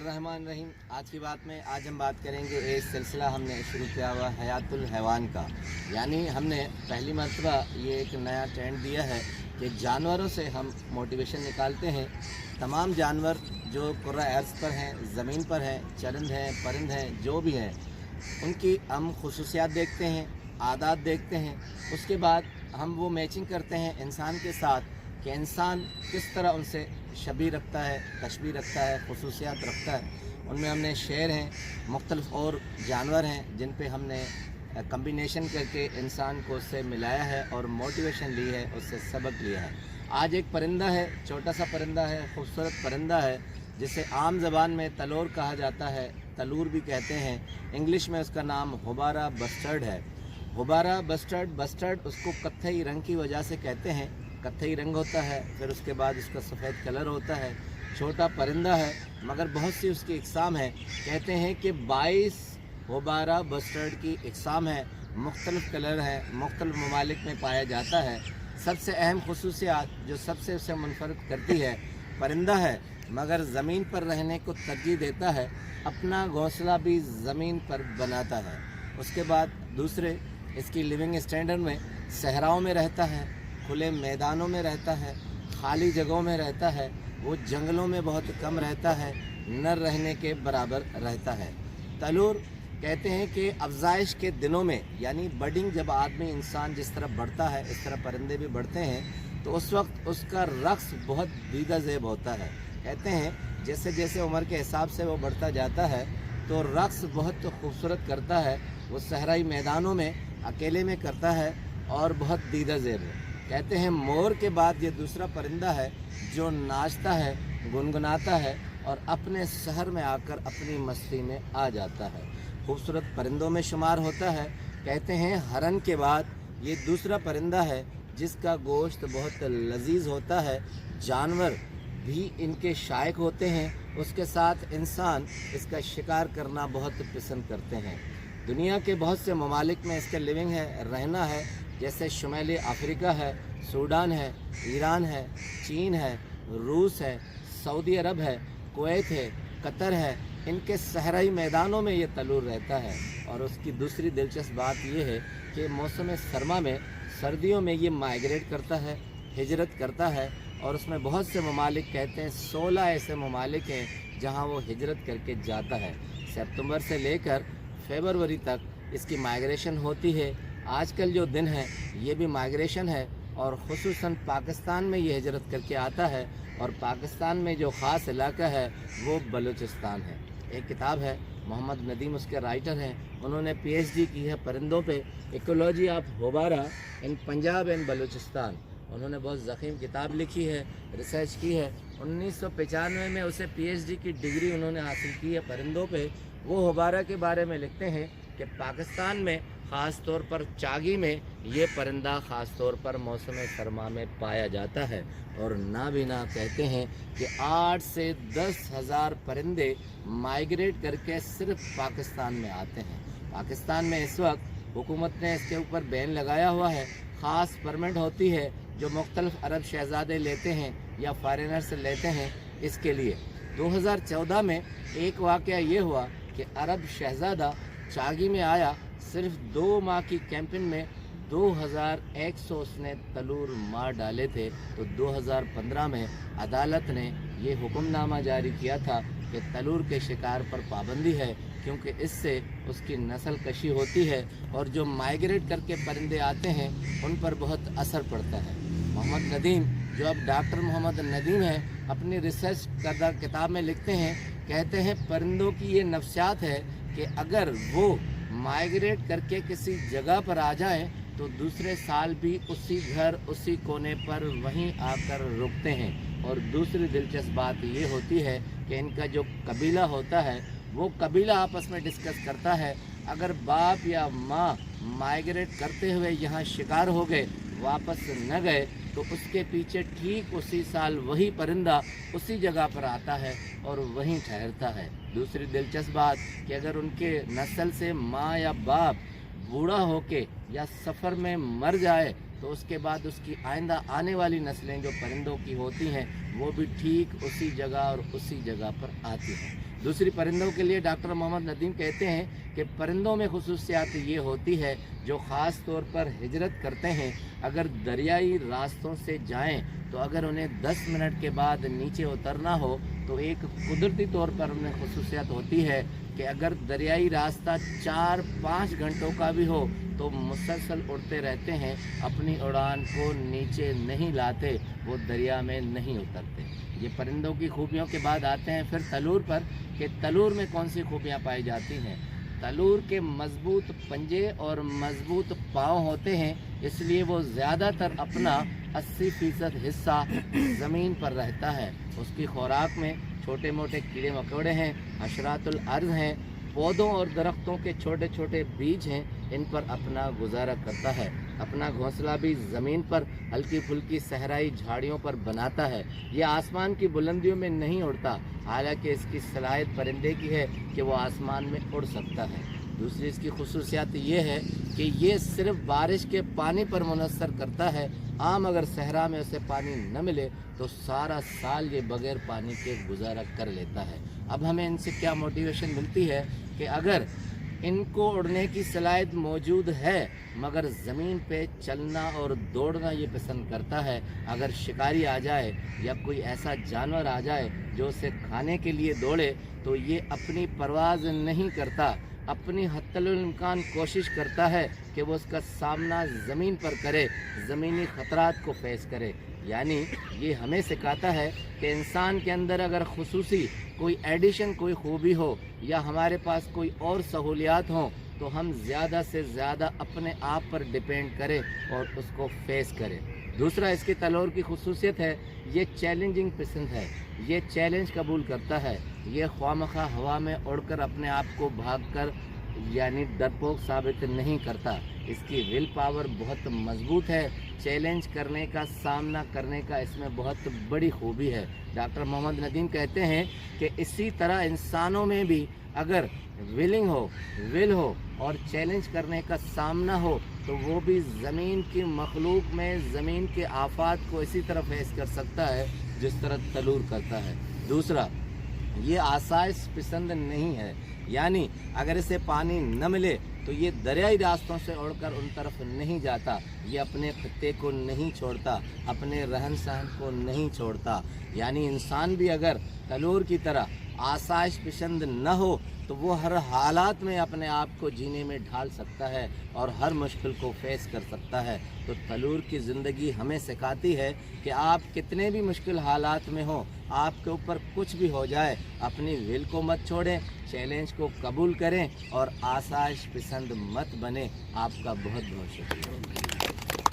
बिस्मिल्लाहिर्रहमानिर्रहीम। आज की बात में आज हम बात करेंगे एक सिलसिला हमने शुरू किया हुआ हयातुल हैवान का। यानी हमने पहली मर्तबा ये एक नया ट्रेंड दिया है कि जानवरों से हम मोटिवेशन निकालते हैं। तमाम जानवर जो कुर्रा अर्ज़ पर हैं, ज़मीन पर हैं, चरिंद हैं, परिंद हैं, जो भी हैं, उनकी हम खुसूसियात देखते हैं, आदात देखते हैं। उसके बाद हम वो मैचिंग करते हैं इंसान के साथ कि इंसान किस तरह उनसे शबी रखता है, तशबी रखता है, खुसूसियात रखता है। उनमें हमने शेर हैं, मुख्तलिफ और जानवर हैं जिन पे हमने कम्बिनेशन करके इंसान को उससे मिलाया है और मोटिवेशन ली है, उससे सबक लिया है। आज एक परिंदा है, छोटा सा परिंदा है, खूबसूरत परिंदा है, जिसे आम ज़बान में तलोर कहा जाता है, तलूर भी कहते हैं। इंग्लिश में उसका नाम हुबारा बस्टर्ड है। हुबारा बस्टर्ड उसको कत्थई रंग की वजह से कहते हैं। कत्थई रंग होता है, फिर उसके बाद उसका सफ़ेद कलर होता है। छोटा परिंदा है मगर बहुत सी उसकी इकसाम है। कहते हैं कि 22 हुबारा बस्टर्ड की इकसाम है, मुख्तलिफ़ कलर है, मुख्तलिफ़ ममालिक में पाया जाता है। सबसे अहम खुसूसियात जो सबसे उसे मुनफरद करती है, परिंदा है मगर ज़मीन पर रहने को तरजीह देता है, अपना घोंसला भी ज़मीन पर बनाता है। उसके बाद दूसरे इसकी लिविंग स्टैंडर्ड में सहराओं में रहता है, खुले मैदानों में रहता है, खाली जगहों में रहता है, वो जंगलों में बहुत कम रहता है, न रहने के बराबर रहता है। तलूर कहते हैं कि अफजाइश के दिनों में, यानी बडिंग, जब आदमी इंसान जिस तरह बढ़ता है इस तरह परिंदे भी बढ़ते हैं, तो उस वक्त उसका रक्स बहुत दीदा ज़ेब होता है। कहते हैं जैसे जैसे उम्र के हिसाब से वो बढ़ता जाता है तो रक्स बहुत खूबसूरत करता है। वो सहराई मैदानों में अकेले में करता है और बहुत दीदा ज़ेब है। कहते हैं मोर के बाद ये दूसरा परिंदा है जो नाचता है, गुनगुनाता है और अपने शहर में आकर अपनी मस्ती में आ जाता है। खूबसूरत परिंदों में शुमार होता है। कहते हैं हरन के बाद ये दूसरा परिंदा है जिसका गोश्त बहुत लजीज होता है। जानवर भी इनके शायक होते हैं, उसके साथ इंसान इसका शिकार करना बहुत पसंद करते हैं। दुनिया के बहुत से ममालिक में इसका लिविंग है, रहना है, जैसे शुमाली अफ्रीका है, सूडान है, ईरान है, चीन है, रूस है, सऊदी अरब है, कुवैत है, कतर है। इनके सहराई मैदानों में ये तलूर रहता है। और उसकी दूसरी दिलचस्प बात ये है कि मौसम सरमा में, सर्दियों में ये माइग्रेट करता है, हिजरत करता है। और उसमें बहुत से ममालिक, कहते हैं 16 ऐसे ममालिक हैं जहाँ वो हिजरत करके जाता है। सितंबर से लेकर फरवरी तक इसकी माइग्रेशन होती है। आजकल जो दिन है ये भी माइग्रेशन है और ख़ुसूसन पाकिस्तान में ये हिजरत करके आता है। और पाकिस्तान में जो ख़ास इलाका है वो बलूचिस्तान है। एक किताब है, मोहम्मद नदीम उसके राइटर हैं, उन्होंने PhD की है परिंदों पे, ecology of Houbara in Punjab and Balochistan. उन्होंने बहुत ज़ख़ीम किताब लिखी है, रिसर्च की है। 1995 में उसे PhD की डिग्री उन्होंने हासिल की है परिंदों पे। वो हुबारा के बारे में लिखते हैं कि पाकिस्तान में ख़ास तौर पर चागी में ये परिंदा ख़ास तौर पर मौसम सरमा में पाया जाता है। और नाबीना कहते हैं कि 8 से 10 हज़ार परिंदे माइग्रेट करके सिर्फ पाकिस्तान में आते हैं। पाकिस्तान में इस वक्त हुकूमत ने इसके ऊपर बैन लगाया हुआ है। ख़ास परमिट होती है जो मुख्तलिफ अरब शहज़ादे लेते हैं या फॉरेनर्स लेते हैं। इसके लिए 2014 में एक वाक़या ये हुआ कि अरब शहज़ादा चागी में आया, सिर्फ 2 माह की कैंपेन में 2100 उसने तलूर मार डाले थे। तो 2015 में अदालत ने ये हुक्मनामा जारी किया था कि तलूर के शिकार पर पाबंदी है, क्योंकि इससे उसकी नस्ल कशी होती है और जो माइग्रेट करके परिंदे आते हैं उन पर बहुत असर पड़ता है। मोहम्मद नदीम, जो अब डॉक्टर मोहम्मद नदीम हैं, अपनी रिसर्च करदा किताब में लिखते हैं, कहते हैं परिंदों की ये नफ्सियात है कि अगर वो माइग्रेट करके किसी जगह पर आ जाएं तो दूसरे साल भी उसी घर, उसी कोने पर वहीं आकर रुकते हैं। और दूसरी दिलचस्प बात ये होती है कि इनका जो कबीला होता है वो कबीला आपस में डिस्कस करता है। अगर बाप या माँ माइग्रेट करते हुए यहाँ शिकार हो गए, वापस न गए, तो उसके पीछे ठीक उसी साल वही परिंदा उसी जगह पर आता है और वहीं ठहरता है। दूसरी दिलचस्प बात कि अगर उनके नस्ल से माँ या बाप बूढ़ा होके या सफ़र में मर जाए तो उसके बाद उसकी आइंदा आने वाली नस्लें जो परिंदों की होती हैं वो भी ठीक उसी जगह और उसी जगह पर आती हैं। दूसरी परिंदों के लिए डॉक्टर मोहम्मद नदीम कहते हैं कि परिंदों में खुसूसियात ये होती है जो ख़ास तौर पर हिजरत करते हैं, अगर दरियाई रास्तों से जाएं तो अगर उन्हें 10 मिनट के बाद नीचे उतरना हो तो एक कुदरती तौर पर उन्हें खुसूसियत होती है कि अगर दरियाई रास्ता 4-5 घंटों का भी हो तो मुसलसल उड़ते रहते हैं, अपनी उड़ान को नीचे नहीं लाते, वो दरिया में नहीं उतरते। ये परिंदों की खूबियों के बाद आते हैं फिर तलूर पर कि तलूर में कौन सी खूबियाँ पाई जाती हैं। तलूर के मजबूत पंजे और मजबूत पाँव होते हैं, इसलिए वो ज़्यादातर अपना 80% हिस्सा ज़मीन पर रहता है। उसकी खुराक में छोटे मोटे कीड़े मकोड़े हैं, हशरातुल अर्ज़ हैं, पौधों और दरख्तों के छोटे छोटे बीज हैं, इन पर अपना गुजारा करता है। अपना घोंसला भी ज़मीन पर हल्की फुल्की सहराई झाड़ियों पर बनाता है। यह आसमान की बुलंदियों में नहीं उड़ता, हालांकि इसकी सलाहियत परिंदे की है कि वो आसमान में उड़ सकता है। दूसरी इसकी खुसूसियत ये है कि ये सिर्फ बारिश के पानी पर मुनहसर करता है। आम अगर सहरा में उसे पानी न मिले तो सारा साल ये बगैर पानी के गुजारा कर लेता है। अब हमें इनसे क्या मोटिवेशन मिलती है कि अगर इनको उड़ने की सलाहियत मौजूद है मगर ज़मीन पे चलना और दौड़ना ये पसंद करता है, अगर शिकारी आ जाए या कोई ऐसा जानवर आ जाए जो उसे खाने के लिए दौड़े तो ये अपनी परवाज़ नहीं करता, अपनी हद्दुल इम्कान कोशिश करता है कि वो उसका सामना ज़मीन पर करे, ज़मीनी ख़तरात को फेस करे। यानी ये हमें सिखाता है कि इंसान के अंदर अगर खुसूसी कोई एडिशन कोई खूबी हो या हमारे पास कोई और सहूलियात हों तो हम ज़्यादा से ज़्यादा अपने आप पर डिपेंड करें और उसको फेस करें। दूसरा इसकी तलौर की खुसूसियत है, ये चैलेंजिंग पसंद है, ये चैलेंज कबूल करता है, ये ख्वामखा हवा में उड़कर अपने आप को भागकर यानी डरपोक साबित नहीं करता। इसकी विल पावर बहुत मजबूत है, चैलेंज करने का सामना करने का इसमें बहुत बड़ी खूबी है। डॉक्टर मोहम्मद नदीम कहते हैं कि इसी तरह इंसानों में भी अगर विल हो और चैलेंज करने का सामना हो तो वो भी ज़मीन की मखलूक में ज़मीन के आफात को इसी तरह फेस कर सकता है जिस तरह तलूर करता है। दूसरा, ये आसाइश पसंद नहीं है, यानी अगर इसे पानी न मिले तो ये दरियाई रास्तों से उड़कर उन तरफ नहीं जाता, ये अपने खत्ते को नहीं छोड़ता, अपने रहन सहन को नहीं छोड़ता। यानी इंसान भी अगर तलूर की तरह आसाइश पसंद न हो तो वो हर हालात में अपने आप को जीने में ढाल सकता है और हर मुश्किल को फेस कर सकता है। तो तलूर की ज़िंदगी हमें सिखाती है कि आप कितने भी मुश्किल हालात में हो, आपके ऊपर कुछ भी हो जाए, अपनी विल को मत छोड़ें, चैलेंज को कबूल करें और आसाइश पसंद मत बने। आपका बहुत बहुत शुक्रिया।